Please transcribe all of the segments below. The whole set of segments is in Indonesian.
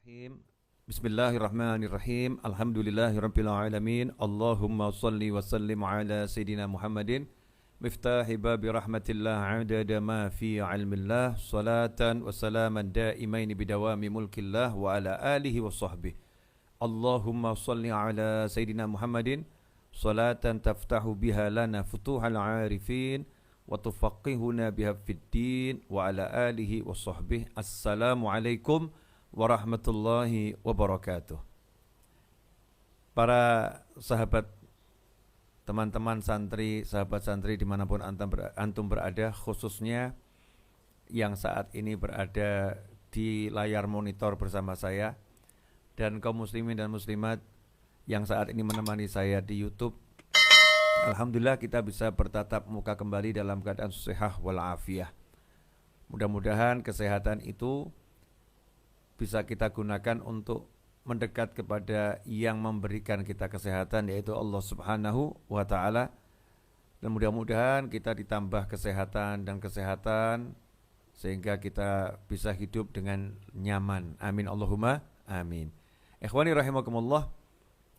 Bismillahirrahmanirrahim. Bismillahirrahmanirrahim. Alhamdulillahirabbil alamin. Allahumma shalli wa sallim ala sayidina Muhammadin miftahi babi rahmatillah adada ma fi ilmillah salatan wa salaman daimain bidawami mulkillah wa ala alihi wa sahbihi. Allahumma shalli ala sayidina Muhammadin salatan taftahu biha lana futuhal arifin wa tufaqihuna biha fid din wa ala alihi wa sahbihi. Assalamualaikum warahmatullahi wabarakatuh. Para sahabat, teman-teman santri, sahabat santri dimanapun antum berada, khususnya yang saat ini berada di layar monitor bersama saya, dan kaum muslimin dan muslimat yang saat ini menemani saya di YouTube. Alhamdulillah kita bisa bertatap muka kembali dalam keadaan sehat walafiat. Mudah-mudahan kesehatan itu bisa kita gunakan untuk mendekat kepada yang memberikan kita kesehatan, yaitu Allah Subhanahu wa ta'ala. Dan mudah-mudahan kita ditambah kesehatan sehingga kita bisa hidup dengan nyaman. Amin Allahumma amin. Ikhwani rahimakumullah,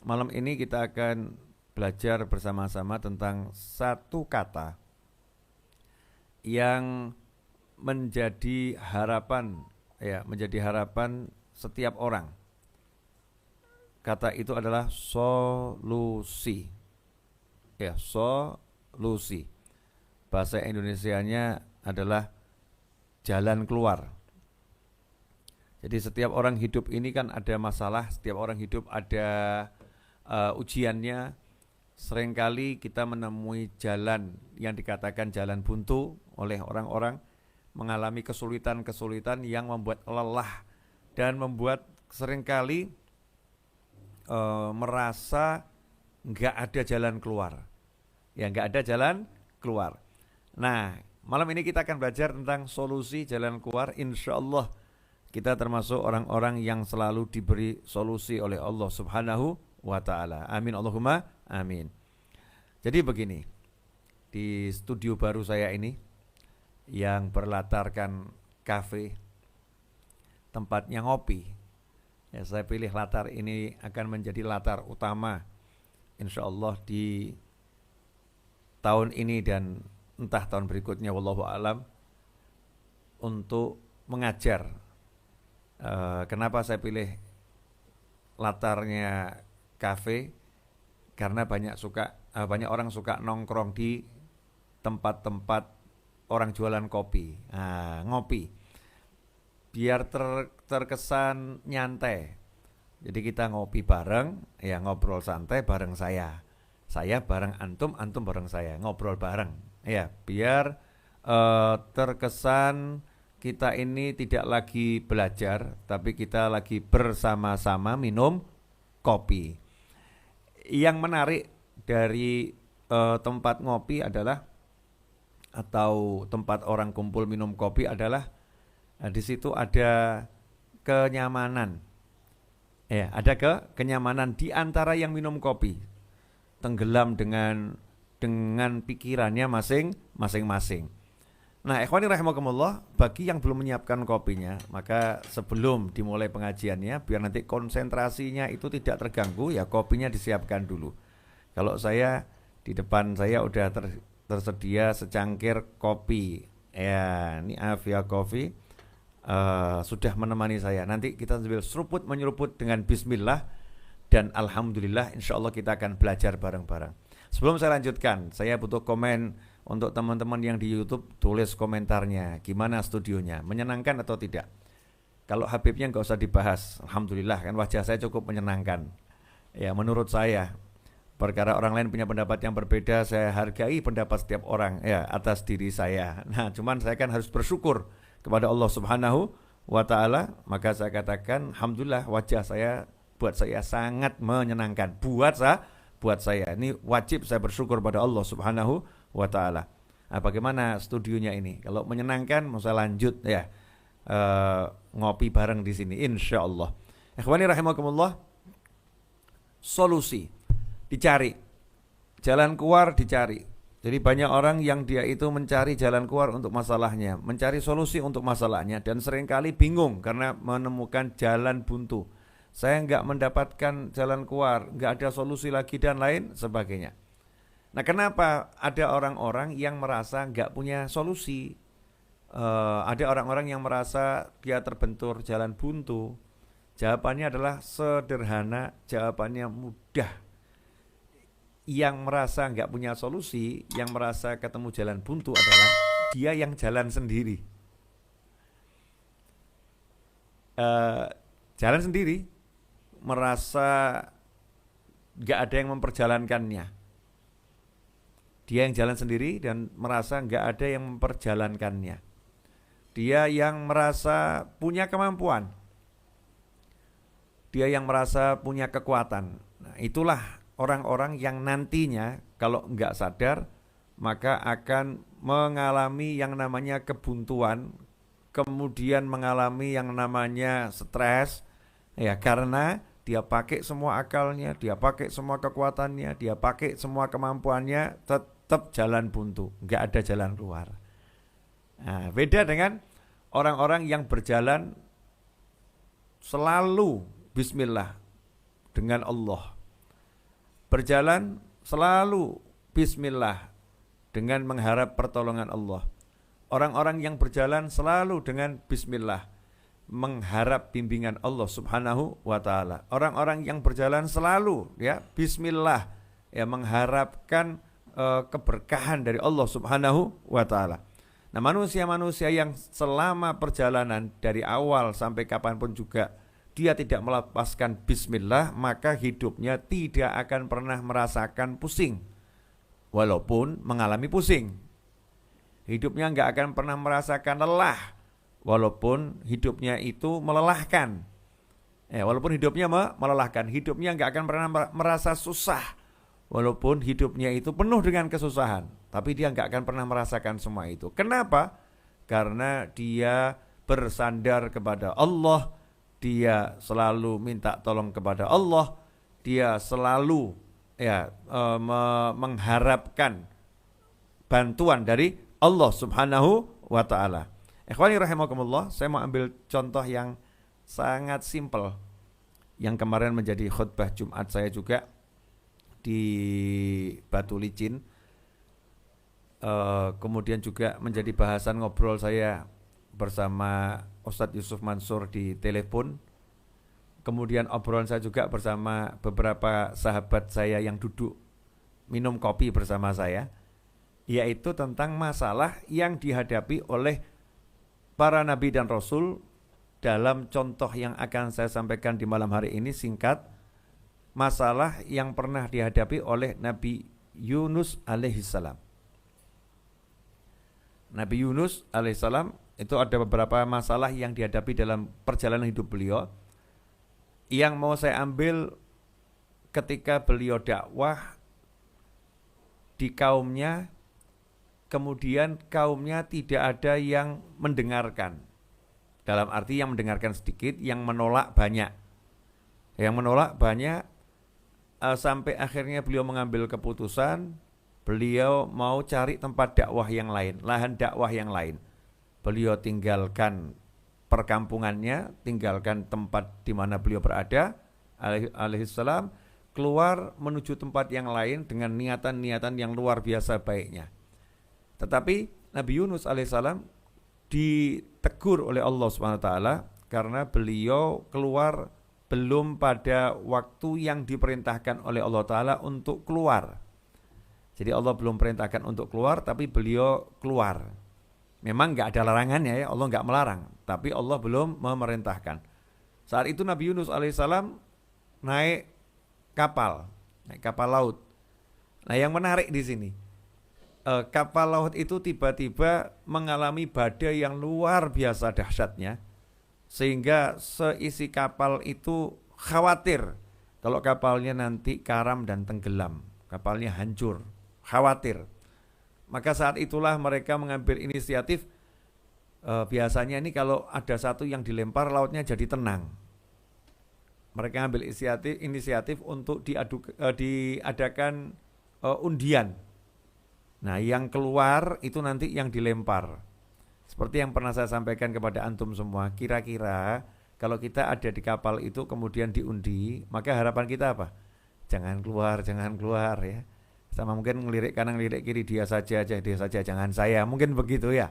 malam ini kita akan belajar bersama-sama tentang satu kata yang menjadi harapan setiap orang. Kata itu adalah solusi. Solusi. Bahasa Indonesianya adalah jalan keluar. Jadi setiap orang hidup ini kan ada masalah, setiap orang hidup ada ujiannya. Seringkali kita menemui jalan yang dikatakan jalan buntu oleh orang-orang, mengalami kesulitan-kesulitan yang membuat lelah dan membuat seringkali merasa nggak ada jalan keluar. Nggak ada jalan keluar. Nah, malam ini kita akan belajar tentang solusi jalan keluar. Insya Allah kita termasuk orang-orang yang selalu diberi solusi oleh Allah Subhanahu wa ta'ala. Amin Allahumma amin. Jadi begini, di studio baru saya ini yang berlatarkan kafe, tempatnya ngopi. Saya pilih latar ini akan menjadi latar utama insya Allah di tahun ini dan entah tahun berikutnya, wallahu alam, untuk mengajar. Kenapa saya pilih latarnya kafe? Karena banyak orang suka nongkrong di tempat-tempat orang jualan kopi, ngopi, biar terkesan nyantai. Jadi kita ngopi bareng, ngobrol santai bareng saya bareng antum, antum bareng saya, ngobrol bareng, biar terkesan kita ini tidak lagi belajar, tapi kita lagi bersama-sama minum kopi. Yang menarik dari tempat ngopi adalah, atau tempat orang kumpul minum kopi adalah, di situ ada kenyamanan. Ada kenyamanan di antara yang minum kopi, tenggelam dengan pikirannya masing-masing. Nah, ikhwani rahimakumullah, bagi yang belum menyiapkan kopinya, maka sebelum dimulai pengajiannya, biar nanti konsentrasinya itu tidak terganggu, kopinya disiapkan dulu. Kalau saya, di depan saya udah tersedia secangkir kopi. Ini Avia Coffee sudah menemani saya. Nanti kita sambil seruput menyeruput dengan bismillah, dan alhamdulillah insyaallah kita akan belajar bareng-bareng. Sebelum saya lanjutkan, saya butuh komen untuk teman-teman yang di YouTube. Tulis komentarnya, gimana studionya, menyenangkan atau tidak. Kalau Habibnya nggak usah dibahas, alhamdulillah kan wajah saya cukup menyenangkan. Menurut saya, perkara orang lain punya pendapat yang berbeda, saya hargai pendapat setiap orang atas diri saya. Nah, cuman saya kan harus bersyukur kepada Allah Subhanahu wa ta'ala. Maka saya katakan, alhamdulillah wajah saya, buat saya sangat menyenangkan. Buat saya ini wajib saya bersyukur pada Allah Subhanahu wa ta'ala. Nah, bagaimana studionya ini? Kalau menyenangkan, mau saya lanjut ngopi bareng di sini insyaallah. Ikhwani rahimakumullah, solusi dicari, jalan keluar dicari, Jadi banyak orang yang dia itu mencari jalan keluar untuk masalahnya, mencari solusi untuk masalahnya, dan seringkali bingung karena menemukan jalan buntu. Saya nggak mendapatkan jalan keluar, nggak ada solusi lagi dan lain sebagainya. Nah, kenapa ada orang-orang yang merasa nggak punya solusi? Ada orang-orang yang merasa dia terbentur jalan buntu. Jawabannya adalah sederhana, jawabannya mudah. Yang merasa nggak punya solusi, yang merasa ketemu jalan buntu adalah dia yang jalan sendiri. Jalan sendiri, merasa nggak ada yang memperjalankannya. Dia yang jalan sendiri dan merasa nggak ada yang memperjalankannya. Dia yang merasa punya kemampuan. Dia yang merasa punya kekuatan. Nah, itulah orang-orang yang nantinya kalau nggak sadar maka akan mengalami yang namanya kebuntuan, kemudian mengalami yang namanya stres, ya karena dia pakai semua akalnya, dia pakai semua kekuatannya, dia pakai semua kemampuannya, tetap jalan buntu, nggak ada jalan keluar. Nah, beda dengan orang-orang yang berjalan selalu bismillah dengan Allah. Berjalan selalu bismillah dengan mengharap pertolongan Allah. Orang-orang yang berjalan selalu dengan bismillah, mengharap bimbingan Allah Subhanahu wa taala. Orang-orang yang berjalan selalu ya bismillah ya mengharapkan keberkahan dari Allah Subhanahu wa taala. Nah, manusia-manusia yang selama perjalanan dari awal sampai kapanpun juga dia tidak melepaskan bismillah, maka hidupnya tidak akan pernah merasakan pusing. Walaupun mengalami pusing. Hidupnya enggak akan pernah merasakan lelah. Walaupun hidupnya itu melelahkan. Walaupun hidupnya melelahkan, hidupnya enggak akan pernah merasa susah. Walaupun hidupnya itu penuh dengan kesusahan, tapi dia enggak akan pernah merasakan semua itu. Kenapa? Karena dia bersandar kepada Allah, dia selalu minta tolong kepada Allah, dia selalu mengharapkan bantuan dari Allah Subhanahu wa taala. Ikhwani rahimakumullah, saya mau ambil contoh yang sangat simpel yang kemarin menjadi khutbah Jumat saya juga di Batu Licin, kemudian juga menjadi bahasan ngobrol saya bersama Ustadz Yusuf Mansur di telepon, kemudian obrolan saya juga bersama beberapa sahabat saya yang duduk minum kopi bersama saya, yaitu tentang masalah yang dihadapi oleh para nabi dan rasul. Dalam contoh yang akan saya sampaikan di malam hari ini singkat, masalah yang pernah dihadapi oleh Nabi Yunus alaihissalam. Nabi Yunus alaihissalam itu ada beberapa masalah yang dihadapi dalam perjalanan hidup beliau. Yang mau saya ambil ketika beliau dakwah di kaumnya, kemudian kaumnya tidak ada yang mendengarkan. Dalam arti yang mendengarkan sedikit, yang menolak banyak. Yang menolak banyak, sampai akhirnya beliau mengambil keputusan, beliau mau cari tempat dakwah yang lain, lahan dakwah yang lain. Beliau tinggalkan perkampungannya, tinggalkan tempat di mana beliau berada, alaihissalam, keluar menuju tempat yang lain dengan niatan-niatan yang luar biasa baiknya. Tetapi Nabi Yunus alaihissalam ditegur oleh Allah SWT karena beliau keluar belum pada waktu yang diperintahkan oleh Allah Ta'ala untuk keluar. Jadi Allah belum perintahkan untuk keluar, tapi beliau keluar. Memang nggak ada larangannya ya, Allah nggak melarang, tapi Allah belum memerintahkan. Saat itu Nabi Yunus alaihissalam naik kapal laut. Nah, yang menarik di sini, kapal laut itu tiba-tiba mengalami badai yang luar biasa dahsyatnya, sehingga seisi kapal itu khawatir kalau kapalnya nanti karam dan tenggelam, kapalnya hancur, khawatir. Maka saat itulah mereka mengambil inisiatif. Biasanya ini kalau ada satu yang dilempar, lautnya jadi tenang. Mereka ambil inisiatif untuk diadakan undian. Nah, yang keluar itu nanti yang dilempar. Seperti yang pernah saya sampaikan kepada antum semua, kira-kira kalau kita ada di kapal itu kemudian diundi, maka harapan kita apa? Jangan keluar ya. Sama mungkin ngelirik kanan, ngelirik kiri, dia saja, jangan saya. Mungkin begitu ya.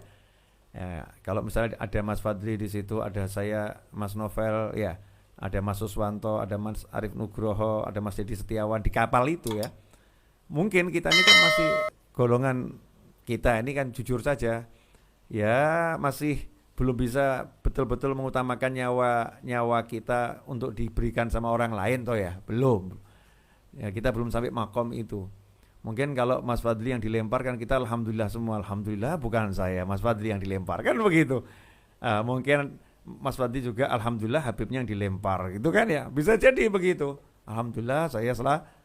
Ya, kalau misalnya ada Mas Fadli di situ, ada saya, Mas Novel, ya, ada Mas Suswanto, ada Mas Arif Nugroho, ada Mas Dedi Setiawan di kapal itu ya. Mungkin kita ini kan masih golongan kita ini kan jujur saja, ya masih belum bisa betul-betul mengutamakan nyawa kita untuk diberikan sama orang lain toh ya, belum. Ya kita belum sampai makom itu. Mungkin kalau Mas Fadli yang dilempar kan kita alhamdulillah semua, alhamdulillah bukan saya, Mas Fadli yang dilempar kan begitu. Mungkin Mas Fadli juga alhamdulillah Habibnya yang dilempar gitu kan ya, bisa jadi begitu. Alhamdulillah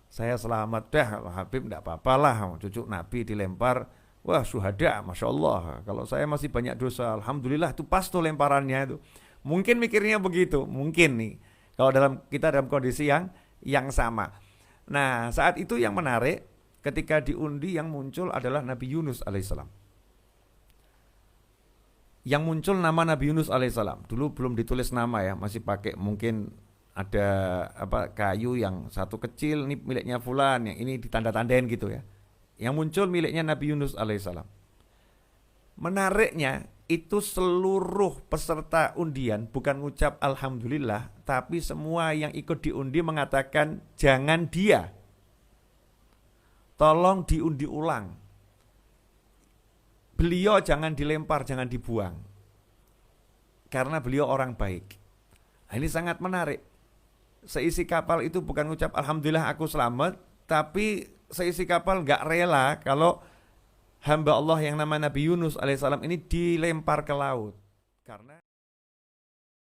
saya selamat dah, Habib enggak apa-apalah, cucu Nabi dilempar, wah syuhada, Masya Allah. Kalau saya masih banyak dosa, alhamdulillah itu pas tuh lemparannya itu. Mungkin mikirnya begitu, mungkin nih. Kalau kita dalam kondisi yang sama. Nah saat itu yang menarik, ketika diundi yang muncul adalah Nabi Yunus alaihissalam. Yang muncul nama Nabi Yunus alaihissalam. Dulu belum ditulis nama ya, masih pakai mungkin ada kayu yang satu kecil, ini miliknya fulan, yang ini ditanda-tandain gitu ya. Yang muncul miliknya Nabi Yunus alaihissalam. Menariknya itu seluruh peserta undian bukan ngucap alhamdulillah, tapi semua yang ikut diundi mengatakan jangan dia, tolong diundi ulang, beliau jangan dilempar, jangan dibuang, karena beliau orang baik. Nah, ini sangat menarik. Seisi kapal itu bukan ngucap alhamdulillah aku selamat, tapi seisi kapal gak rela kalau hamba Allah yang nama Nabi Yunus alaihissalam ini dilempar ke laut. Karena